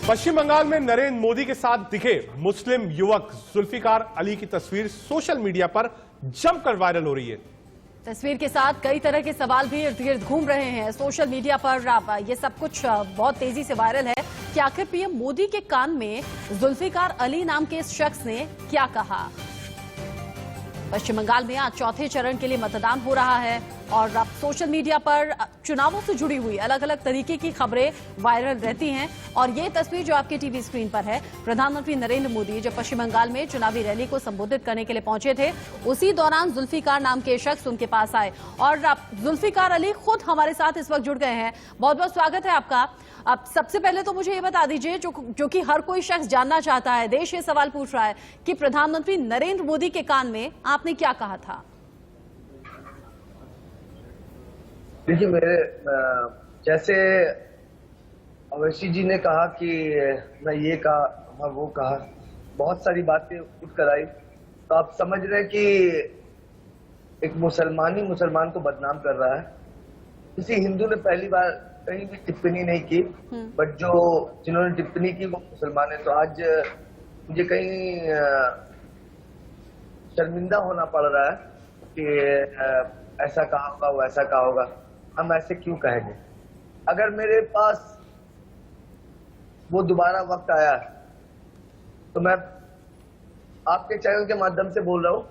पश्चिम बंगाल में नरेंद्र मोदी के साथ दिखे मुस्लिम युवक जुल्फिकार अली की तस्वीर सोशल मीडिया पर जमकर वायरल हो रही है। तस्वीर के साथ कई तरह के सवाल भी इर्द गिर्द घूम रहे हैं सोशल मीडिया पर। ये सब कुछ बहुत तेजी से वायरल है कि आखिर पीएम मोदी के कान में जुल्फिकार अली नाम के इस शख्स ने क्या कहा। पश्चिम बंगाल में आज चौथे चरण के लिए मतदान हो रहा है और अब सोशल मीडिया पर चुनावों से जुड़ी हुई अलग अलग तरीके की खबरें वायरल रहती हैं। और ये तस्वीर जो आपके टीवी स्क्रीन पर है, प्रधानमंत्री नरेंद्र मोदी जब पश्चिम बंगाल में चुनावी रैली को संबोधित करने के लिए पहुंचे थे, उसी दौरान जुल्फिकार नाम के शख्स उनके पास आए और अब जुल्फिकार अली खुद हमारे साथ इस वक्त जुड़ गए हैं। बहुत बहुत स्वागत है आपका। अब सबसे पहले तो मुझे ये बता दीजिए, जो कि हर कोई शख्स जानना चाहता है, देश ये सवाल पूछ रहा है कि प्रधानमंत्री नरेंद्र मोदी के कान में आपने क्या कहा था। देखिए, मेरे जैसे अवैसी जी ने कहा कि मैं ये कहा, मैं वो कहा, बहुत सारी बातें उठ कर आई, तो आप समझ रहे हैं कि एक मुसलमान ही मुसलमान को बदनाम कर रहा है। किसी हिंदू ने पहली बार कहीं भी टिप्पणी नहीं की, बट जिन्होंने टिप्पणी की वो मुसलमान है। तो आज मुझे कहीं शर्मिंदा होना पड़ रहा है कि ऐसा कहा होगा, वो ऐसा कहा होगा। हम ऐसे क्यों कहेंगे? अगर मेरे पास वो दोबारा वक्त आया तो मैं आपके चैनल के माध्यम से बोल रहा हूं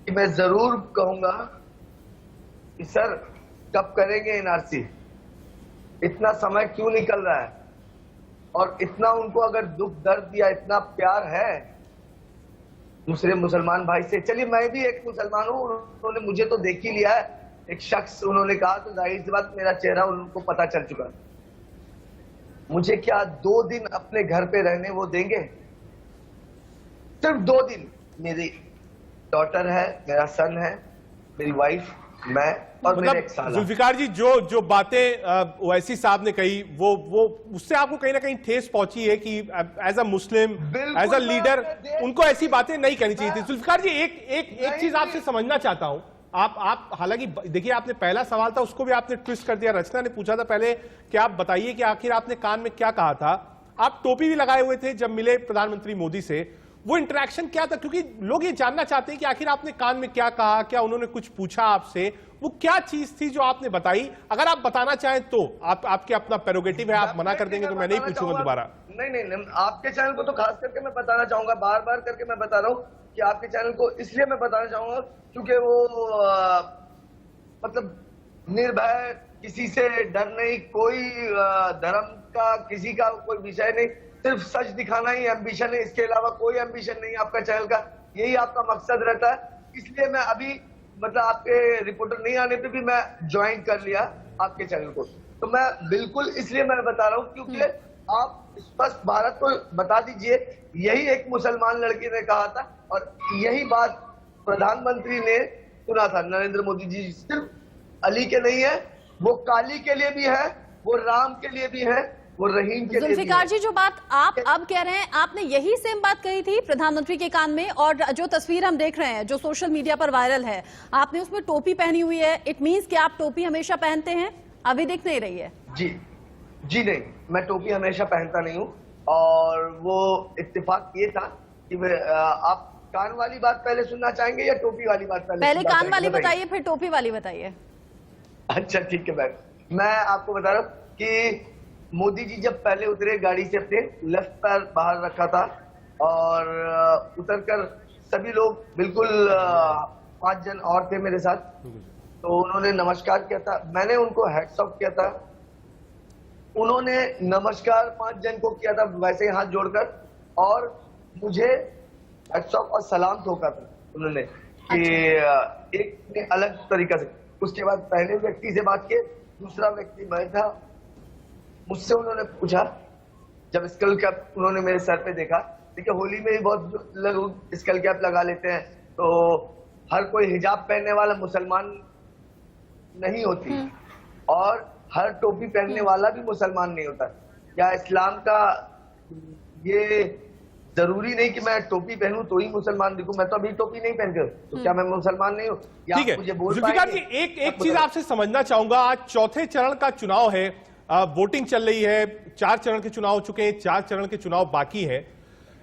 कि मैं जरूर कहूंगा कि सर कब करेंगे एनआरसी, इतना समय क्यों निकल रहा है, और इतना उनको अगर दुख दर्द या इतना प्यार है दूसरे मुसलमान भाई से। चलिए, मैं भी एक मुसलमान हूं, उन्होंने मुझे तो देख ही लिया है, एक शख्स उन्होंने कहा, तो जाहिर सी बात मेरा चेहरा उनको पता चल चुका। मुझे क्या 2 दिन अपने घर पे रहने वो देंगे? सिर्फ 2 दिन। मेरी डॉटर है, मेरा सन है, मेरी वाइफ, मैं और मेरे एक साला। जुल्फिकार जी, जो बातें ओवैसी साहब ने कही, वो उससे आपको कहीं ना कहीं ठेस पहुंची है कि as a Muslim, as a leader उनको ऐसी बातें नहीं कहनी चाहिए थी। जुल्फिकार जी, एक चीज आपसे समझना चाहता हूं। आप हालांकि देखिए, आपने पहला सवाल था उसको भी आपने ट्विस्ट कर दिया। रचना ने पूछा था पहले कि आप बताइए कि आखिर आपने कान में क्या कहा था। आप टोपी भी लगाए हुए थे जब मिले प्रधानमंत्री मोदी से, वो इंटरेक्शन क्या था? क्योंकि लोग ये जानना चाहते हैं कि आखिर आपने कान में क्या कहा, क्या उन्होंने कुछ पूछा आपसे, वो क्या चीज थी जो आपने बताई? अगर आप बताना चाहें तो आपके अपना प्रेरोगेटिव है, आप मना कर देंगे तो मैं नहीं पूछूंगा दोबारा। नहीं, आपके चैनल को तो खास करके मैं बताना चाहूंगा, बार बार करके मैं बता रहा हूँ कि आपके चैनल को इसलिए मैं बताना चाहूंगा क्योंकि वो मतलब निर्भय, किसी से डर नहीं, कोई धर्म का किसी का कोई विषय नहीं, सिर्फ सच दिखाना ही एम्बिशन है, इसके अलावा कोई एम्बिशन नहीं आपका चैनल का, यही आपका मकसद रहता है। इसलिए मैं अभी मतलब आपके रिपोर्टर नहीं आने पे भी मैं ज्वाइन कर लिया आपके चैनल को। तो मैं बिल्कुल इसलिए मैं बता रहा हूँ क्योंकि आप स्पष्ट भारत को बता दीजिए, यही एक मुसलमान लड़की ने कहा था और यही बात प्रधानमंत्री ने सुना था। नरेंद्र मोदी जी सिर्फ अली के नहीं है, वो काली के लिए भी है, वो राम के लिए भी है, वो रहीम के लिए भी है। जुल्फिकार जी, जो बात आप अब कह रहे हैं, आपने यही सेम बात कही थी प्रधानमंत्री के कान में। और जो तस्वीर हम देख रहे हैं जो सोशल मीडिया पर वायरल है, आपने उसमें टोपी पहनी हुई है। इट मीन्स कि आप टोपी हमेशा पहनते हैं, अभी दिख नहीं रही है। जी नहीं, मैं टोपी हमेशा पहनता नहीं हूँ। और वो इत्तेफाक ये था कि आप कान वाली बात पहले सुनना चाहेंगे या टोपी वाली बात पहले कान वाली बताइए, फिर टोपी वाली बताइए। अच्छा ठीक है, मैं आपको बता रहा हूँ कि मोदी जी जब पहले उतरे गाड़ी से, अपने लेफ्ट पैर बाहर रखा था और उतरकर सभी लोग, बिल्कुल 5 जन और थे मेरे साथ, तो उन्होंने नमस्कार किया था, मैंने उनको हैट्स ऑफ किया था, उन्होंने नमस्कार 5 जन को किया था वैसे ही हाथ जोड़कर, और मुझे हैट्स ऑफ और सलाम ठोका था उन्होंने कि एक अलग तरीका से। उसके बाद पहले व्यक्ति से बात की, दूसरा व्यक्ति मैं था, मुझसे उन्होंने पूछा, जब स्कल कैप उन्होंने मेरे सर पे देखा, देखिए होली में ही बहुत लोग स्कल कैप लगा लेते हैं, तो हर कोई हिजाब पहनने वाला मुसलमान नहीं होती, और हर टोपी पहनने वाला भी मुसलमान नहीं होता। या इस्लाम का ये जरूरी नहीं कि मैं टोपी पहनूं तो ही मुसलमान दिखूं। मैं तो अभी टोपी नहीं पहन कर, तो क्या मैं मुसलमान नहीं हूं? ठीक है जुल्फिकार जी, एक चीज आपसे समझना चाहूंगा। आज चौथे चरण का चुनाव है, वोटिंग चल रही है, 4 चरण के चुनाव हो चुके हैं, 4 चरण के चुनाव बाकी हैं।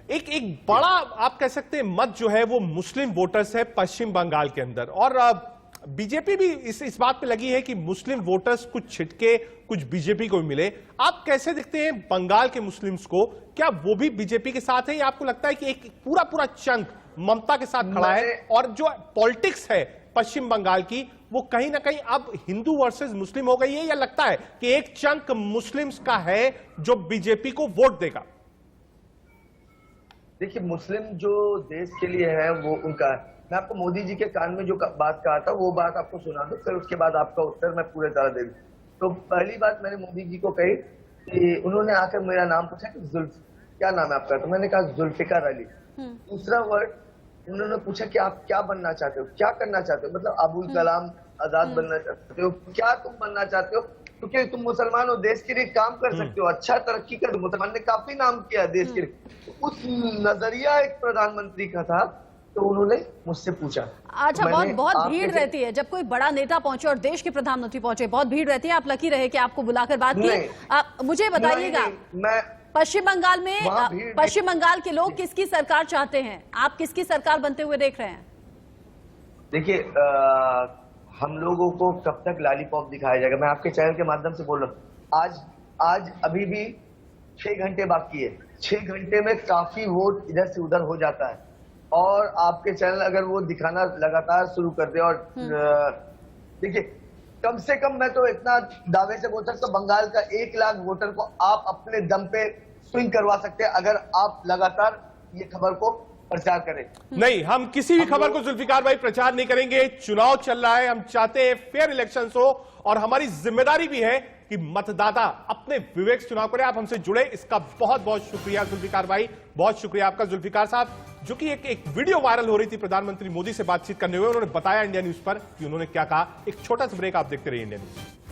एक बड़ा आप कह सकते हैं मत जो है वो मुस्लिम वोटर्स है पश्चिम बंगाल के अंदर, और बीजेपी भी इस बात पे लगी है कि मुस्लिम वोटर्स कुछ छिटके कुछ बीजेपी को मिले। आप कैसे देखते हैं बंगाल के मुस्लिम्स को? क्या वो भी बीजेपी के साथ है या आपको लगता है कि एक पूरा चंक ममता के साथ खड़ा है और जो पॉलिटिक्स है पश्चिम बंगाल की वो कहीं ना कहीं अब हिंदू वर्सेस मुस्लिम हो गई है, या लगता है कि एक चंक मुस्लिम्स का है जो बीजेपी को वोट देगा? देखिए, मुस्लिम जो देश के लिए है वो उनका है। मैं आपको मोदी जी के कान में जो बात कहा था वो बात आपको सुना दूं, फिर उसके बाद आपका उत्तर मैं पूरे तरह दे दूं। तो पहली बात मैंने मोदी जी को कही कि उन्होंने आकर मेरा नाम पूछा कि जुल्फ, क्या नाम है आपका? तो मैंने कहा जुल्फिकार अली। दूसरा वर्ड उन्होंने पूछा कि आप क्या बनना चाहते हो, क्या करना चाहते हो, मतलब अबुल कलाम आजाद बनना चाहते हो, क्या तुम बनना चाहते हो? क्योंकि तुम मुसलमान हो, देश के लिए काम कर सकते हो, अच्छा तरक्की कर। मुसलमान ने काफी नाम किया देश के लिए। उस नजरिया एक प्रधानमंत्री का था, तो उन्होंने मुझसे पूछा। अच्छा, बहुत भीड़ रहती है जब कोई बड़ा नेता पहुंचे और देश के प्रधानमंत्री पहुंचे, बहुत भीड़ रहती है। आप लकी रहे कि आपको बुलाकर बात की। मुझे बताइएगा, मैं पश्चिम बंगाल में पश्चिम बंगाल के लोग किसकी सरकार चाहते हैं? आप किसकी सरकार बनते हुए देख रहे हैं? देखिए, हम लोगों को कब तक लॉलीपॉप दिखाया जाएगा? मैं आपके चैनल के माध्यम से बोल रहा हूँ, आज अभी भी 6 घंटे बाकी है। 6 घंटे में काफी वोट इधर से उधर हो जाता है, और आपके चैनल अगर वो दिखाना लगातार शुरू कर दे, और देखिए, कम से कम मैं तो इतना दावे से बोल सकता हूं, बंगाल का 1 लाख वोटर को आप अपने दम पे स्विंग करवा सकते हैं अगर आप लगातार ये खबर को प्रचार करें। नहीं, हम किसी भी खबर को जुल्फिकार भाई प्रचार नहीं करेंगे। चुनाव चल रहा है, हम चाहते हैं फेयर इलेक्शंस हो, और हमारी जिम्मेदारी भी है कि मतदाता अपने विवेक से चुनाव करें। आप हमसे जुड़े, इसका बहुत बहुत शुक्रिया जुल्फिकार भाई, बहुत शुक्रिया आपका। जुल्फिकार साहब, जो कि एक वीडियो वायरल हो रही थी प्रधानमंत्री मोदी से बातचीत करने हुए, उन्होंने बताया इंडिया न्यूज पर कि उन्होंने क्या कहा। एक छोटा सा ब्रेक, आप देखते रहिए इंडिया न्यूज।